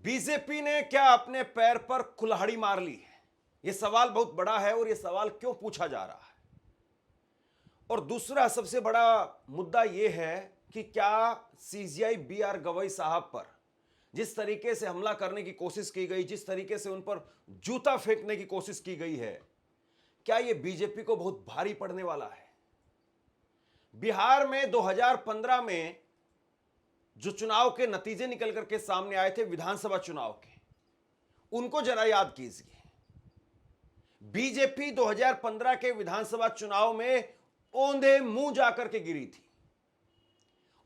BJP ने क्या अपने पैर पर कुल्हाड़ी मार ली है? यह सवाल बहुत बड़ा है और यह सवाल क्यों पूछा जा रहा है? और दूसरा सबसे बड़ा मुद्दा यह है कि क्या सीजीआई बी आर गवई साहब पर जिस तरीके से हमला करने की कोशिश की गई, जिस तरीके से उन पर जूता फेंकने की कोशिश की गई है, क्या यह बीजेपी को बहुत भारी पड़ने वाला है? बिहार में 2015 में जो चुनाव के नतीजे निकल करके सामने आए थे विधानसभा चुनाव के, उनको जरा याद कीजिए। बीजेपी 2015 के विधानसभा चुनाव में औंधे मुंह जाकर के गिरी थी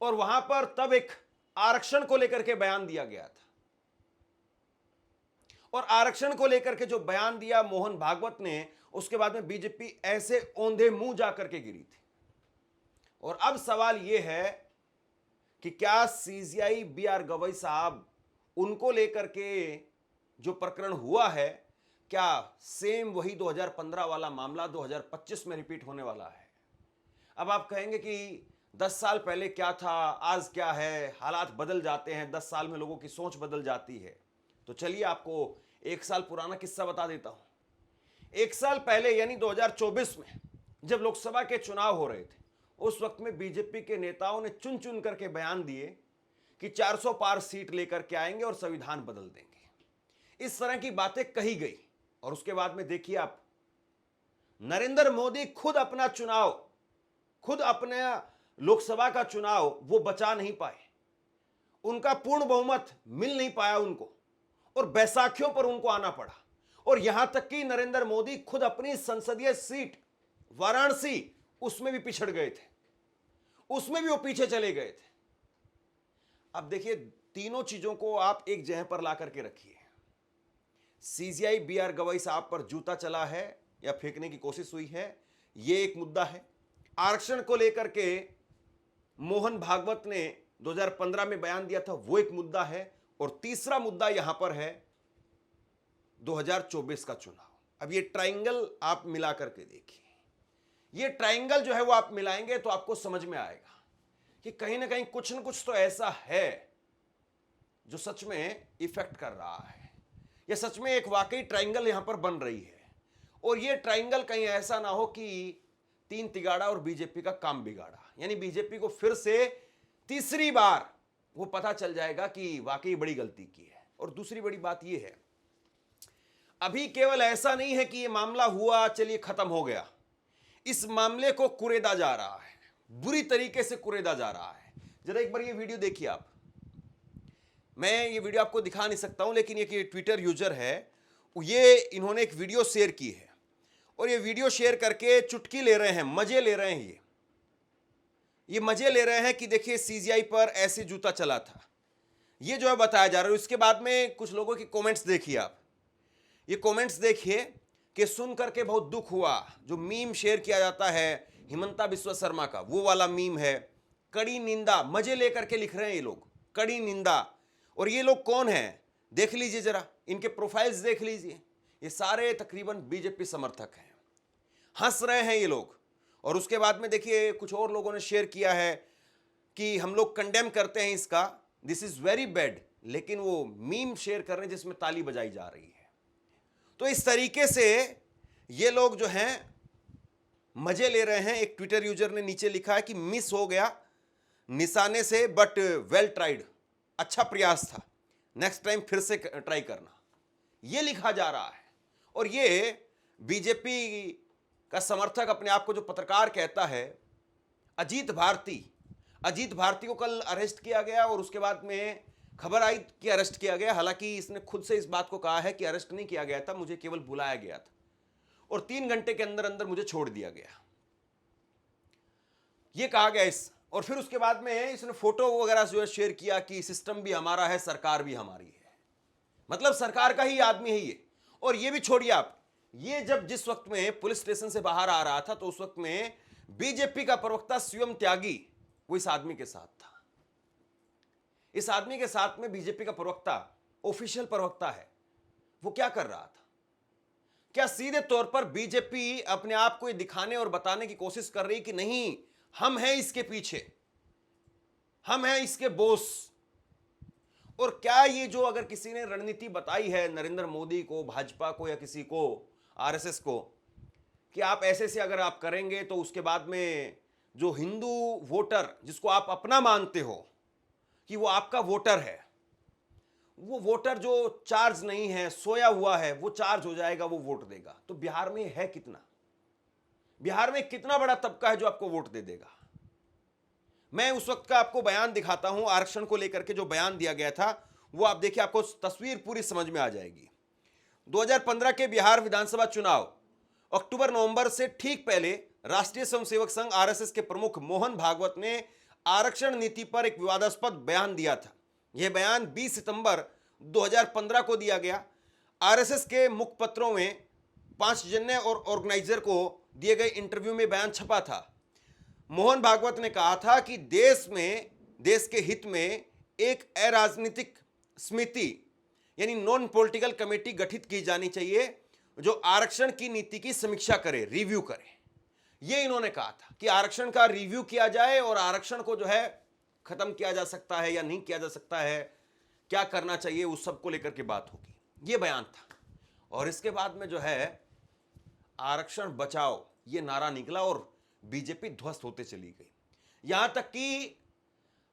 और वहां पर तब एक आरक्षण को लेकर के बयान दिया गया था और आरक्षण को लेकर के जो बयान दिया मोहन भागवत ने, उसके बाद में बीजेपी ऐसे औंधे मुंह जाकर के गिरी थी। और अब सवाल यह है कि क्या सीजीआई बी आर गवई साहब, उनको लेकर के जो प्रकरण हुआ है, क्या सेम वही 2015 वाला मामला 2025 में रिपीट होने वाला है? अब आप कहेंगे कि 10 साल पहले क्या था, आज क्या है, हालात बदल जाते हैं, 10 साल में लोगों की सोच बदल जाती है। तो चलिए आपको 1 साल पुराना किस्सा बता देता हूं। 1 साल पहले यानी 2024 में जब लोकसभा के चुनाव हो रहे थे, उस वक्त में बीजेपी के नेताओं ने चुन चुन करके बयान दिए कि 400 पार सीट लेकर के आएंगे और संविधान बदल देंगे। इस तरह की बातें कही गई और उसके बाद में देखिए आप, नरेंद्र मोदी खुद अपने लोकसभा का चुनाव वो बचा नहीं पाए, उनका पूर्ण बहुमत मिल नहीं पाया उनको और बैसाखियों पर उनको आना पड़ा। और यहां तक कि नरेंद्र मोदी खुद अपनी संसदीय सीट वाराणसी, उसमें भी पिछड़ गए थे, उसमें भी वो पीछे चले गए थे। अब देखिए, तीनों चीजों को आप एक जगह पर ला करके रखिए। सीजीआई बी आर गवई साहब पर जूता चला है या फेंकने की कोशिश हुई है, यह एक मुद्दा है। आरक्षण को लेकर के मोहन भागवत ने 2015 में बयान दिया था, वो एक मुद्दा है। और तीसरा मुद्दा यहां पर है 2024 का चुनाव। अब ये ट्रायंगल आप मिला करके देखिए, ये ट्रायंगल जो है वो आप मिलाएंगे तो आपको समझ में आएगा कि कहीं ना कहीं कुछ न कुछ तो ऐसा है जो सच में इफेक्ट कर रहा है। ये सच में एक वाकई ट्रायंगल यहां पर बन रही है और ये ट्रायंगल कहीं ऐसा ना हो कि तीन तिगाड़ा और बीजेपी का काम बिगाड़ा, यानी बीजेपी को फिर से तीसरी बार वो पता चल जाएगा कि वाकई बड़ी गलती की है। और दूसरी बड़ी बात ये है, अभी केवल ऐसा नहीं है कि ये मामला हुआ चलिए खत्म हो गया, इस मामले को कुरेदा जा रहा है, बुरी तरीके से कुरेदा जा रहा है। जरा एक बार ये वीडियो देखिए आप। मैं ये वीडियो आपको दिखा नहीं सकता हूं, लेकिन ये ट्विटर यूजर है, ये इन्होंने एक वीडियो शेयर की है और ये वीडियो शेयर करके चुटकी ले रहे हैं, मजे ले रहे हैं। ये मजे ले रहे हैं कि देखिए सीजीआई पर ऐसे जूता चला था, ये जो है बताया जा रहा है। इसके बाद में कुछ लोगों की कमेंट्स देखिए आप, ये कमेंट्स देखिए कि सुन करके बहुत दुख हुआ। जो मीम शेयर किया जाता है हिमंता बिस्वा शर्मा का, वो वाला मीम है। कड़ी निंदा, मजे लेकर के लिख रहे हैं ये लोग, कड़ी निंदा। और ये लोग कौन हैं देख लीजिए, जरा इनके प्रोफाइल्स देख लीजिए, ये सारे तकरीबन बीजेपी समर्थक हैं, हंस रहे हैं ये लोग। और उसके बाद में देखिए कुछ और लोगों ने शेयर किया है कि हम लोग कंडेम करते हैं इसका, दिस इज वेरी बैड, लेकिन वो मीम शेयर कर रहे हैं जिसमें ताली बजाई जा रही है। तो इस तरीके से ये लोग जो हैं मजे ले रहे हैं। एक ट्विटर यूजर ने नीचे लिखा है कि मिस हो गया निशाने से बट वेल ट्राइड, अच्छा प्रयास था, नेक्स्ट टाइम फिर से ट्राई करना, ये लिखा जा रहा है। और ये बीजेपी का समर्थक अपने आप को जो पत्रकार कहता है, अजीत भारती को कल अरेस्ट किया गया और उसके बाद में खबर आई कि अरेस्ट किया गया। हालांकि इसने खुद से इस बात को कहा है कि अरेस्ट नहीं किया गया था, मुझे केवल बुलाया गया था और 3 घंटे के अंदर अंदर मुझे छोड़ दिया गया, ये कहा गया इस। और फिर उसके बाद में इसने फोटो वगैरह जो है शेयर किया कि सिस्टम भी हमारा है, सरकार भी हमारी है, मतलब सरकार का ही आदमी है ये। और ये भी छोड़िए आप, ये जब जिस वक्त में पुलिस स्टेशन से बाहर आ रहा था तो उस वक्त में बीजेपी का प्रवक्ता शिवम त्यागी वो इस आदमी के साथ था। इस आदमी के साथ में बीजेपी का प्रवक्ता, ऑफिशियल प्रवक्ता है, वो क्या कर रहा था? क्या सीधे तौर पर बीजेपी अपने आप को ये दिखाने और बताने की कोशिश कर रही कि नहीं, हम हैं इसके पीछे, हम हैं इसके बॉस। और क्या ये जो अगर किसी ने रणनीति बताई है नरेंद्र मोदी को, भाजपा को या किसी को, आरएसएस को, कि आप ऐसे से अगर आप करेंगे तो उसके बाद में जो हिंदू वोटर जिसको आप अपना मानते हो कि वो आपका वोटर है, वो वोटर जो चार्ज नहीं है, सोया हुआ है, वो चार्ज हो जाएगा, वो वोट देगा। तो बिहार में है कितना, बिहार में कितना बड़ा तबका है जो आपको वोट दे देगा। मैं उस वक्त का आपको बयान दिखाता हूं, आरक्षण को लेकर के जो बयान दिया गया था वो आप देखिए, आपको तस्वीर पूरी समझ में आ जाएगी। 2015 के बिहार विधानसभा चुनाव अक्टूबर नवंबर से ठीक पहले राष्ट्रीय स्वयंसेवक संघ आरएसएस के प्रमुख मोहन भागवत ने आरक्षण नीति पर एक विवादास्पद बयान दिया था। यह बयान 20 सितंबर 2015 को दिया गया। आरएसएस के मुखपत्रों में पांचजन्य और ऑर्गेनाइजर को दिए गए इंटरव्यू में बयान छपा था। मोहन भागवत ने कहा था कि देश के हित में एक अराजनीतिक समिति यानी नॉन पॉलिटिकल कमेटी गठित की जानी चाहिए जो आरक्षण की नीति की समीक्षा करे, रिव्यू करे। ये इन्होंने कहा था कि आरक्षण का रिव्यू किया जाए और आरक्षण को जो है खत्म किया जा सकता है या नहीं किया जा सकता है, क्या करना चाहिए, उस सब को लेकर के बात होगी। ये बयान था। और इसके बाद में जो है आरक्षण बचाओ ये नारा निकला और बीजेपी ध्वस्त होते चली गई। यहां तक कि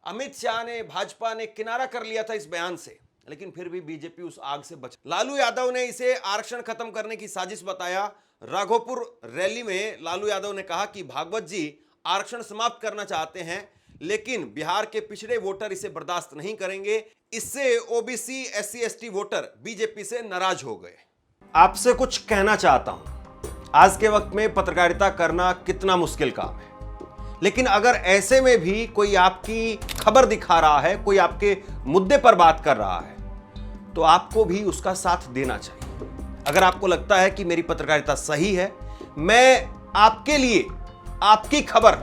अमित शाह ने, भाजपा ने किनारा कर लिया था इस बयान से, लेकिन फिर भी बीजेपी उस आग से बच। लालू यादव ने इसे आरक्षण खत्म करने की साजिश बताया। राघोपुर रैली में लालू यादव ने कहा कि भागवत जी आरक्षण समाप्त करना चाहते हैं, लेकिन बिहार के पिछड़े वोटर इसे बर्दाश्त नहीं करेंगे। इससे OBC, SC, ST voter BJP से नाराज हो गए। आपसे कुछ कहना चाहता हूं, आज के वक्त में पत्रकारिता करना कितना मुश्किल काम है, लेकिन अगर ऐसे में भी कोई आपकी खबर दिखा रहा है, कोई आपके मुद्दे पर बात कर रहा है, तो आपको भी उसका साथ देना चाहिए। अगर आपको लगता है कि मेरी पत्रकारिता सही है, मैं आपके लिए आपकी खबर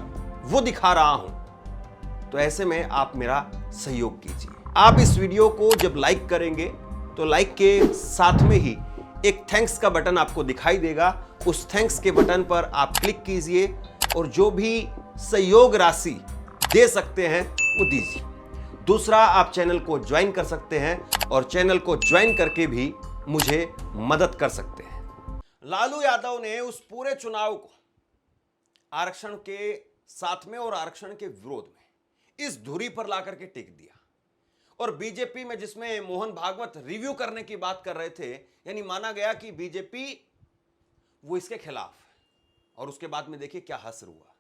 वो दिखा रहा हूं, तो ऐसे में आप मेरा सहयोग कीजिए। आप इस वीडियो को जब लाइक करेंगे तो लाइक के साथ में ही एक थैंक्स का बटन आपको दिखाई देगा। उस थैंक्स के बटन पर आप क्लिक कीजिए और जो भी सहयोग राशि दे सकते हैं वो दीजिए। दूसरा, आप चैनल को ज्वाइन कर सकते हैं और चैनल को ज्वाइन करके भी मुझे मदद कर सकते हैं। लालू यादव ने उस पूरे चुनाव को आरक्षण के साथ में और आरक्षण के विरोध में इस धुरी पर लाकर के टिक दिया। और बीजेपी में जिसमें मोहन भागवत रिव्यू करने की बात कर रहे थे, यानी माना गया कि बीजेपी वो इसके खिलाफ है। और उसके बाद में देखिए क्या हश्र हुआ।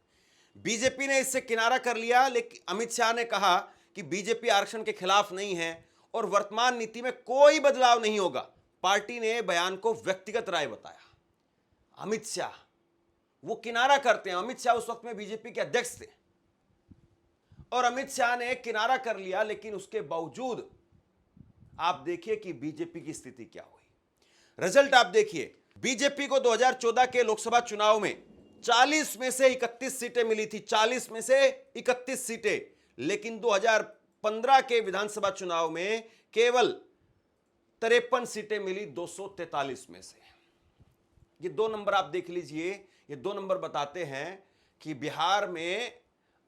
बीजेपी ने इससे किनारा कर लिया, लेकिन अमित शाह ने कहा कि बीजेपी आरक्षण के खिलाफ नहीं है और वर्तमान नीति में कोई बदलाव नहीं होगा। पार्टी ने बयान को व्यक्तिगत राय बताया। अमित शाह वो किनारा करते हैं। अमित शाह उस वक्त में बीजेपी के अध्यक्ष थे और अमित शाह ने किनारा कर लिया, लेकिन उसके बावजूद आप देखिए कि बीजेपी की स्थिति क्या हुई। रिजल्ट आप देखिए, बीजेपी को 2014 के लोकसभा चुनाव में 40 में से 31 सीटें मिली थी, 40 में से 31 सीटें, लेकिन 2015 के विधानसभा चुनाव में केवल 53 सीटें मिली 243 में से। ये दो नंबर आप देख लीजिए, ये दो नंबर बताते हैं कि बिहार में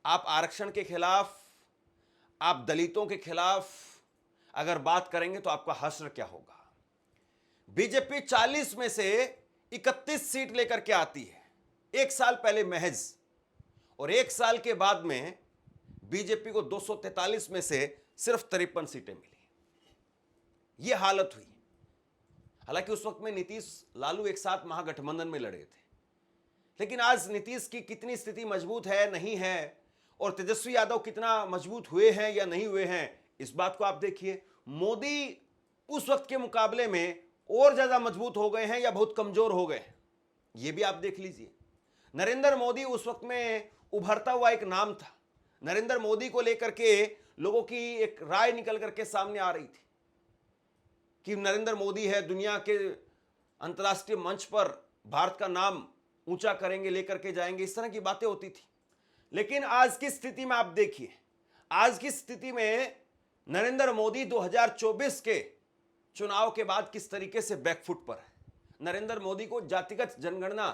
आप आरक्षण के खिलाफ, आप दलितों के खिलाफ अगर बात करेंगे तो आपका हश्र क्या होगा। बीजेपी 40 में से 31 सीट लेकर के आती है, एक साल पहले महज, और एक साल के बाद में बीजेपी को 243 में से सिर्फ 53 सीटें मिली। यह हालत हुई। हालांकि उस वक्त में नीतीश लालू एक साथ महागठबंधन में लड़े थे, लेकिन आज नीतीश की कितनी स्थिति मजबूत है, नहीं है, और तेजस्वी यादव कितना मजबूत हुए हैं या नहीं हुए हैं, इस बात को आप देखिए। मोदी उस वक्त के मुकाबले में और ज्यादा मजबूत हो गए हैं या बहुत कमजोर हो गए हैं, यह भी आप देख लीजिए। नरेंद्र मोदी उस वक्त में उभरता हुआ एक नाम था। नरेंद्र मोदी को लेकर के लोगों की एक राय निकल करके सामने आ रही थी कि नरेंद्र मोदी है, दुनिया के अंतर्राष्ट्रीय मंच पर भारत का नाम ऊंचा करेंगे, लेकर के जाएंगे, इस तरह की बातें होती थी। लेकिन आज की स्थिति में आप देखिए, आज की स्थिति में नरेंद्र मोदी 2024 के चुनाव के बाद किस तरीके से बैकफुट पर है। नरेंद्र मोदी को जातिगत जनगणना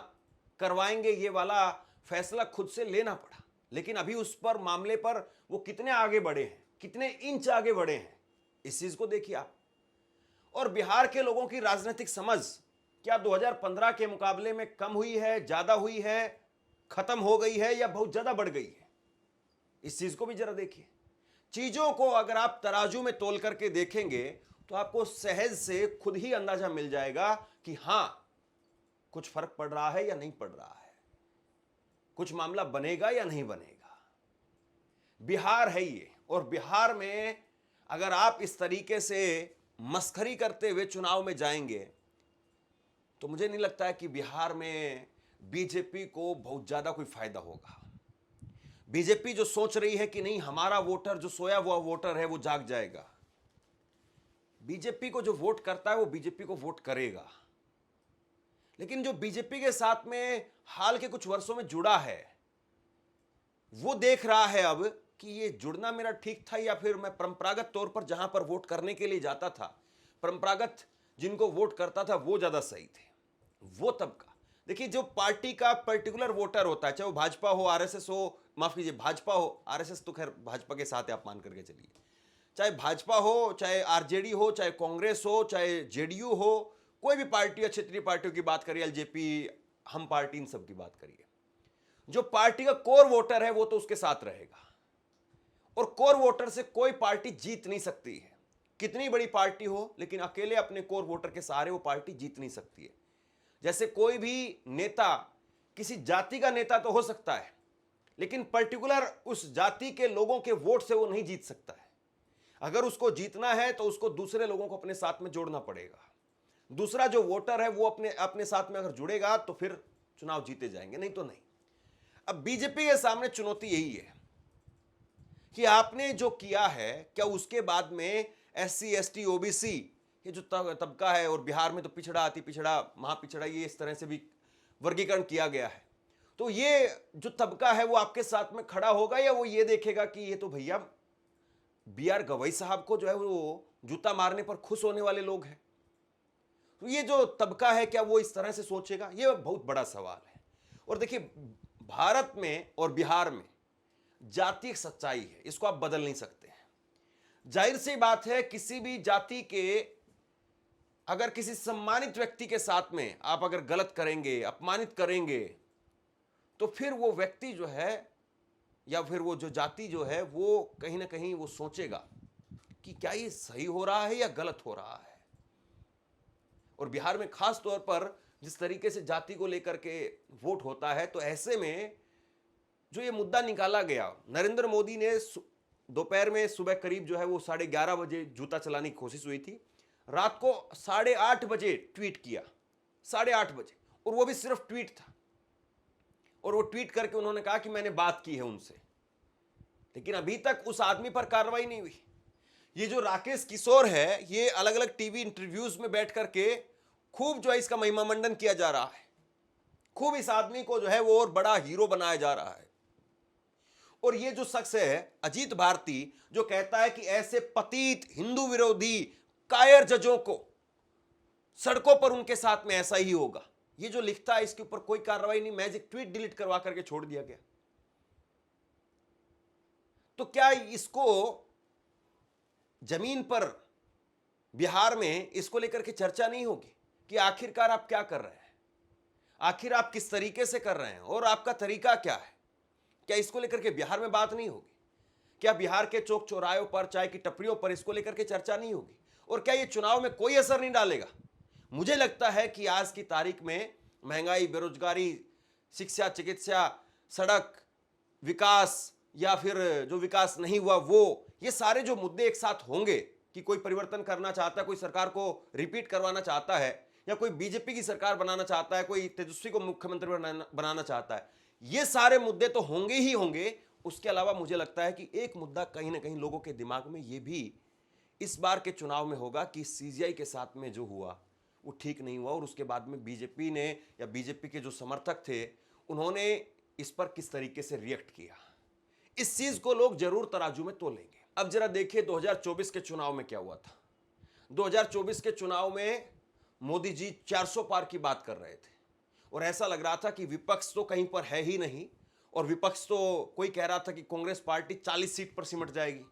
करवाएंगे, ये वाला फैसला खुद से लेना पड़ा, लेकिन अभी उस पर मामले पर वो कितने आगे बढ़े हैं, कितने इंच आगे बढ़े हैं, इस चीज को देखिए आप। और बिहार के लोगों की राजनीतिक समझ क्या 2015 के मुकाबले में कम हुई है, ज्यादा हुई है, खत्म हो गई है, या बहुत ज्यादा बढ़ गई है? इस चीज को भी जरा देखिए। चीजों को अगर आप तराजू में तोल करके देखेंगे तो आपको सहज से खुद ही अंदाजा मिल जाएगा कि हां, कुछ फर्क पड़ रहा है या नहीं पड़ रहा है, कुछ मामला बनेगा या नहीं बनेगा। बिहार है ये, और बिहार में अगर आप इस तरीके से मस्खरी करते हुए चुनाव में जाएंगे तो मुझे नहीं लगता है कि बिहार में बीजेपी को बहुत ज्यादा कोई फायदा होगा। बीजेपी जो सोच रही है कि नहीं, हमारा वोटर जो सोया हुआ वोटर है वो जाग जाएगा, बीजेपी को जो वोट करता है वो बीजेपी को वोट करेगा। लेकिन जो बीजेपी के साथ में हाल के कुछ वर्षों में जुड़ा है वो देख रहा है अब कि ये जुड़ना मेरा ठीक था, या फिर मैं परंपरागत तौर पर जहां पर वोट करने के लिए जाता था, परंपरागत जिनको वोट करता था वो ज्यादा सही थे। वो तबका देखिए, जो पार्टी का पर्टिकुलर वोटर होता है, चाहे वो भाजपा हो, आरएसएस हो, माफ कीजिए भाजपा हो, आरएसएस तो खैर भाजपा के साथ है, आप मान करके चलिए, चाहे भाजपा हो, चाहे आरजेडी हो, चाहे कांग्रेस हो, चाहे जेडीयू हो, कोई भी पार्टी, क्षेत्रीय पार्टियों की बात करिए, एलजेपी, हम पार्टी, इन सब की बात करिए, जो पार्टी का कोर वोटर है वो तो उसके साथ रहेगा। और कोर वोटर से कोई पार्टी जीत नहीं सकती है, कितनी बड़ी पार्टी हो, लेकिन अकेले अपने कोर वोटर के सहारे वो पार्टी जीत नहीं सकती है। जैसे कोई भी नेता किसी जाति का नेता तो हो सकता है, लेकिन पर्टिकुलर उस जाति के लोगों के वोट से वो नहीं जीत सकता है। अगर उसको जीतना है तो उसको दूसरे लोगों को अपने साथ में जोड़ना पड़ेगा। दूसरा जो वोटर है वो अपने अपने साथ में अगर जुड़ेगा तो फिर चुनाव जीते जाएंगे, नहीं तो नहीं। अब बीजेपी के सामने चुनौती यही है कि आपने जो किया है, क्या उसके बाद में एससी, एसटी, ओबीसी, ये जो तबका है, और बिहार में तो पिछड़ा, अति पिछड़ा, महापिछड़ा, ये इस तरह से भी वर्गीकरण किया गया है, तो ये जो तबका है वो आपके साथ में खड़ा होगा, या वो ये देखेगा कि ये तो भैया BR गवई साहब को जो है वो जूता मारने पर खुश होने वाले लोग हैं। तो ये जो तबका है क्या वो इस तरह से सोचेगा? ये बहुत बड़ा सवाल है। और देखिए, भारत में और बिहार में जाति एक सच्चाई है, इसको आप बदल नहीं सकते हैं। जाहिर सी बात है, किसी भी जाति के अगर किसी सम्मानित व्यक्ति के साथ में आप अगर गलत करेंगे, अपमानित करेंगे, तो फिर वो व्यक्ति जो है या फिर वो जो जाति जो है वो कहीं ना कहीं वो सोचेगा कि क्या ये सही हो रहा है या गलत हो रहा है। और बिहार में खास तौर पर जिस तरीके से जाति को लेकर के वोट होता है, तो ऐसे में जो ये मुद्दा निकाला गया, नरेंद्र मोदी ने दोपहर में, सुबह करीब जो है वो 11:30 बजे जूता चलाने की कोशिश हुई थी, रात को 8:30 बजे ट्वीट किया, 8:30 बजे, और वो भी सिर्फ ट्वीट था। और वो ट्वीट करके उन्होंने कहा कि मैंने बात की है उनसे, लेकिन अभी तक उस आदमी पर कार्रवाई नहीं हुई। ये जो राकेश किशोर है, ये अलग अलग टीवी इंटरव्यूज में बैठ करके खूब जो है इसका महिमा मंडन किया जा रहा है, खूब इस आदमी को जो है वो और बड़ा हीरो बनाया जा रहा है। और ये जो शख्स है अजीत भारती, जो कहता है कि ऐसे पतित हिंदू विरोधी कायर जजों को सड़कों पर उनके साथ में ऐसा ही होगा, ये जो लिखता है इसके ऊपर कोई कार्रवाई नहीं, मैजिक ट्वीट डिलीट करवा करके छोड़ दिया गया। तो क्या इसको जमीन पर बिहार में इसको लेकर के चर्चा नहीं होगी कि आखिरकार आप क्या कर रहे हैं, आखिर आप किस तरीके से कर रहे हैं और आपका तरीका क्या है? क्या इसको लेकर के बिहार में बात नहीं होगी? क्या बिहार के चौक चौराहों पर, चाय की टपरियों पर इसको लेकर के चर्चा नहीं होगी? और क्या ये चुनाव में कोई असर नहीं डालेगा? मुझे लगता है कि आज की तारीख में महंगाई, बेरोजगारी, शिक्षा, चिकित्सा, सड़क, विकास, या फिर जो विकास नहीं हुआ वो, ये सारे जो मुद्दे एक साथ होंगे कि कोई परिवर्तन करना चाहता है, कोई सरकार को रिपीट करवाना चाहता है, या कोई बीजेपी की सरकार बनाना चाहता है, कोई तेजस्वी को मुख्यमंत्री बनाना चाहता है, ये सारे मुद्दे तो होंगे ही होंगे। उसके अलावा मुझे लगता है कि एक मुद्दा कहीं ना कहीं लोगों के दिमाग में ये भी इस बार के चुनाव में होगा कि सीजीआई के साथ में जो हुआ वो ठीक नहीं हुआ, और उसके बाद में बीजेपी ने या बीजेपी के जो समर्थक थे उन्होंने इस पर किस तरीके से रिएक्ट किया, इस चीज को लोग जरूर तराजू में तोलेंगे। अब जरा देखिए 2024 के चुनाव में क्या हुआ था। 2024 के चुनाव में मोदी जी 400 पार की बात कर रहे थे, और ऐसा लग रहा था कि विपक्ष तो कहीं पर है ही नहीं, और विपक्ष तो कोई कह रहा था कि कांग्रेस पार्टी 40 सीट पर सिमट जाएगी,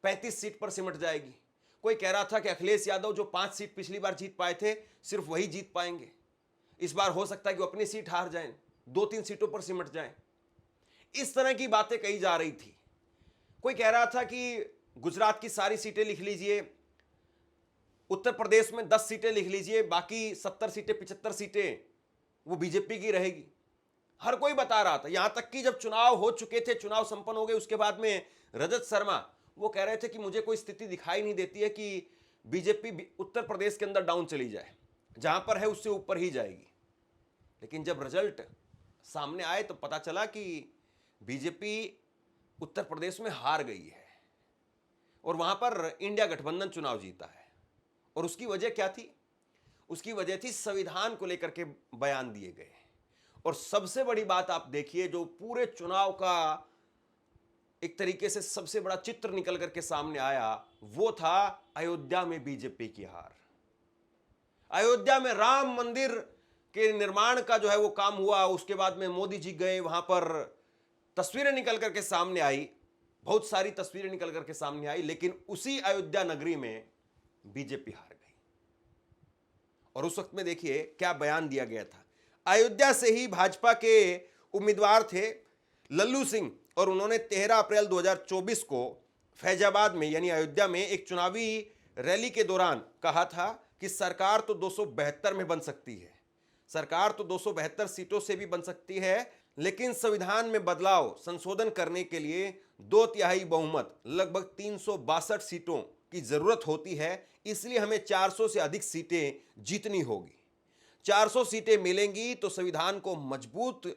35 सीट पर सिमट जाएगी, कोई कह रहा था कि अखिलेश यादव जो 5 सीट पिछली बार जीत पाए थे सिर्फ वही जीत पाएंगे, इस बार हो सकता है कि वो अपनी सीट हार जाएं, 2-3 सीटों पर सिमट जाएं। इस तरह की बातें कही जा रही थी। कोई कह रहा था कि गुजरात की सारी सीटें लिख लीजिए, उत्तर प्रदेश में 10 सीटें लिख लीजिए, बाकी 70 सीटें 75 सीटें वो बीजेपी की रहेगी। हर कोई बता रहा था, यहां तक कि जब चुनाव हो चुके थे, चुनाव संपन्न हो गए, उसके बाद में रजत शर्मा वो कह रहे थे कि मुझे कोई स्थिति दिखाई नहीं देती है कि बीजेपी उत्तर प्रदेश के अंदर डाउन चली जाए, जहां पर है उससे ऊपर ही जाएगी। लेकिन जब रिजल्ट सामने आए तो पता चला कि बीजेपी उत्तर प्रदेश में हार गई है और वहां पर इंडिया गठबंधन चुनाव जीता है। और उसकी वजह क्या थी? उसकी वजह थी संविधान को लेकर के बयान दिए गए। और सबसे बड़ी बात आप देखिए, जो पूरे चुनाव का एक तरीके से सबसे बड़ा चित्र निकल करके सामने आया, वो था अयोध्या में बीजेपी की हार। अयोध्या में राम मंदिर के निर्माण का जो है वो काम हुआ, उसके बाद में मोदी जी गए, वहां पर तस्वीरें निकल करके सामने आई, बहुत सारी तस्वीरें निकल करके सामने आई, लेकिन उसी अयोध्या नगरी में बीजेपी हार गई। और उस वक्त में देखिए क्या बयान दिया गया था। अयोध्या से ही भाजपा के उम्मीदवार थे लल्लू सिंह, और उन्होंने 13 अप्रैल 2024 को फैजाबाद में यानी अयोध्या में एक चुनावी रैली के दौरान कहा था कि सरकार तो 272 में बन सकती है, सरकार तो 272 सीटों से भी बन सकती है, लेकिन संविधान में बदलाव संशोधन करने के लिए 2/3 बहुमत लगभग 362 सीटों की जरूरत होती है, इसलिए हमें 400 से अधिक सीटें जीतनी होगी। 400 सीटें मिलेंगी तो संविधान को मजबूत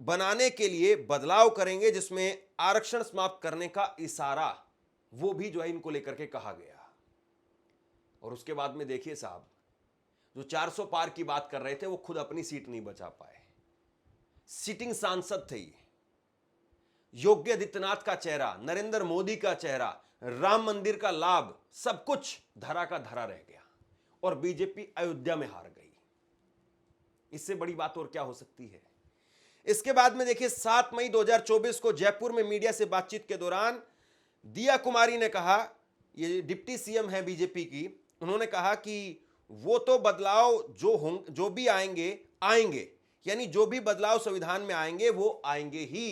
बनाने के लिए बदलाव करेंगे, जिसमें आरक्षण समाप्त करने का इशारा वो भी जो है इनको लेकर के कहा गया। और उसके बाद में देखिए साहब, जो 400 पार की बात कर रहे थे वो खुद अपनी सीट नहीं बचा पाए। सिटिंग सांसद थे ये, योगी आदित्यनाथ का चेहरा, नरेंद्र मोदी का चेहरा, राम मंदिर का लाभ, सब कुछ धरा का धरा रह गया और बीजेपी अयोध्या में हार गई। इससे बड़ी बात और क्या हो सकती है? इसके बाद में देखिए 7 मई 2024 को जयपुर में मीडिया से बातचीत के दौरान दिया कुमारी ने कहा, ये डिप्टी सीएम है बीजेपी की, उन्होंने कहा कि वो तो बदलाव जो भी आएंगे, यानी जो भी बदलाव संविधान में आएंगे वो आएंगे ही।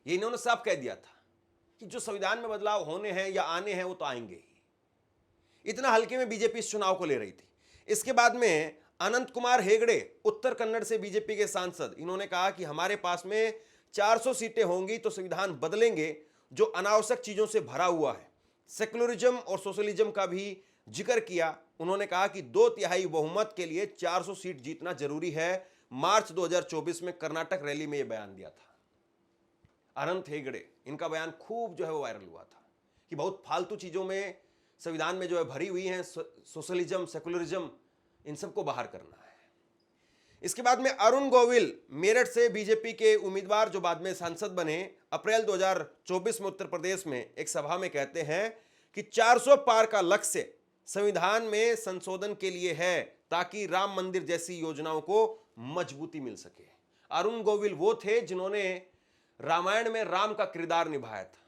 ये इन्होंने साफ कह दिया था कि जो संविधान में बदलाव होने हैं या आने हैं वो तो आएंगे ही। इतना हल्के में बीजेपी इस चुनाव को ले रही थी। इसके बाद में अनंत कुमार हेगड़े, उत्तर कन्नड़ से बीजेपी के सांसद, इन्होंने कहा कि हमारे पास में 400 सीटें होंगी तो संविधान बदलेंगे जो अनावश्यक चीजों से भरा हुआ है। सेकुलरिज्म और सोशलिज्म का भी जिक्र किया। उन्होंने कहा कि 2/3 बहुमत के लिए 400 सीट जीतना जरूरी है। मार्च 2024 में कर्नाटक रैली में यह बयान दिया था अनंत हेगड़े। इनका बयान खूब जो है वो वायरल हुआ था कि बहुत फालतू चीजों में संविधान में जो है भरी हुई है, सोशलिज्म, सेकुलरिज्म, इन सबको बाहर करना है। इसके बाद में अरुण गोविल, मेरठ से बीजेपी के उम्मीदवार जो बाद में सांसद बने, अप्रैल 2024 में उत्तर प्रदेश में एक सभा में कहते हैं कि 400 पार का लक्ष्य संविधान में संशोधन के लिए है ताकि राम मंदिर जैसी योजनाओं को मजबूती मिल सके। अरुण गोविल वो थे जिन्होंने रामायण में राम का किरदार निभाया था,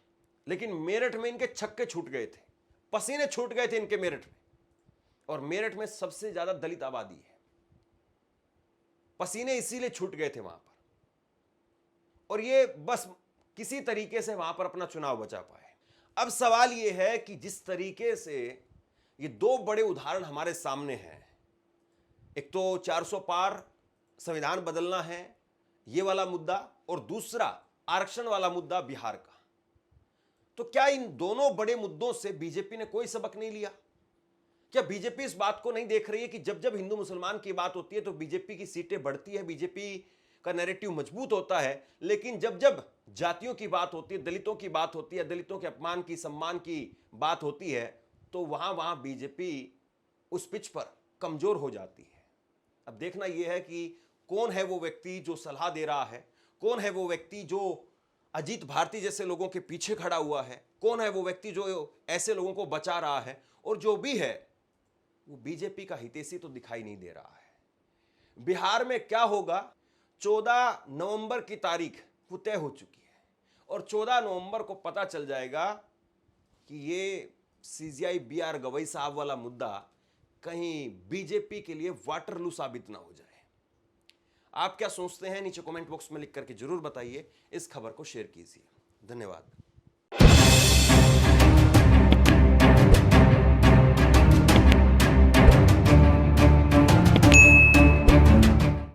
लेकिन मेरठ में इनके छक्के छूट गए थे, पसीने छूट गए थे इनके मेरठ में। और मेरठ में सबसे ज्यादा दलित आबादी है, पसीने इसीलिए छूट गए थे वहां पर, और ये बस किसी तरीके से वहां पर अपना चुनाव बचा पाए। अब सवाल ये है कि जिस तरीके से ये 2 बड़े उदाहरण हमारे सामने हैं, एक तो 400 पार संविधान बदलना है ये वाला मुद्दा, और दूसरा आरक्षण वाला मुद्दा बिहार का, तो क्या इन दोनों बड़े मुद्दों से बीजेपी ने कोई सबक नहीं लिया? क्या बीजेपी इस बात को नहीं देख रही है कि जब जब हिंदू मुसलमान की बात होती है तो बीजेपी की सीटें बढ़ती है, बीजेपी का नैरेटिव मजबूत होता है, लेकिन जब जब जातियों की बात होती है, दलितों की बात होती है, दलितों के अपमान की, सम्मान की बात होती है, तो वहां बीजेपी उस पिच पर कमजोर हो जाती है। अब देखना यह है कि कौन है वो व्यक्ति जो सलाह दे रहा है, कौन है वो व्यक्ति जो अजीत भारती जैसे लोगों के पीछे खड़ा हुआ है, कौन है वो व्यक्ति जो ऐसे लोगों को बचा रहा है, और जो भी है वो बीजेपी का हितैषी तो दिखाई नहीं दे रहा है। बिहार में क्या होगा, 14 नवंबर की तारीख वो तय हो चुकी है, और 14 नवंबर को पता चल जाएगा कि ये सीजीआई बीआर गवई साहब वाला मुद्दा कहीं बीजेपी के लिए वाटरलू साबित ना हो जाए। आप क्या सोचते हैं नीचे कमेंट बॉक्स में लिख करके जरूर बताइए। इस खबर को शेयर कीजिए। धन्यवाद।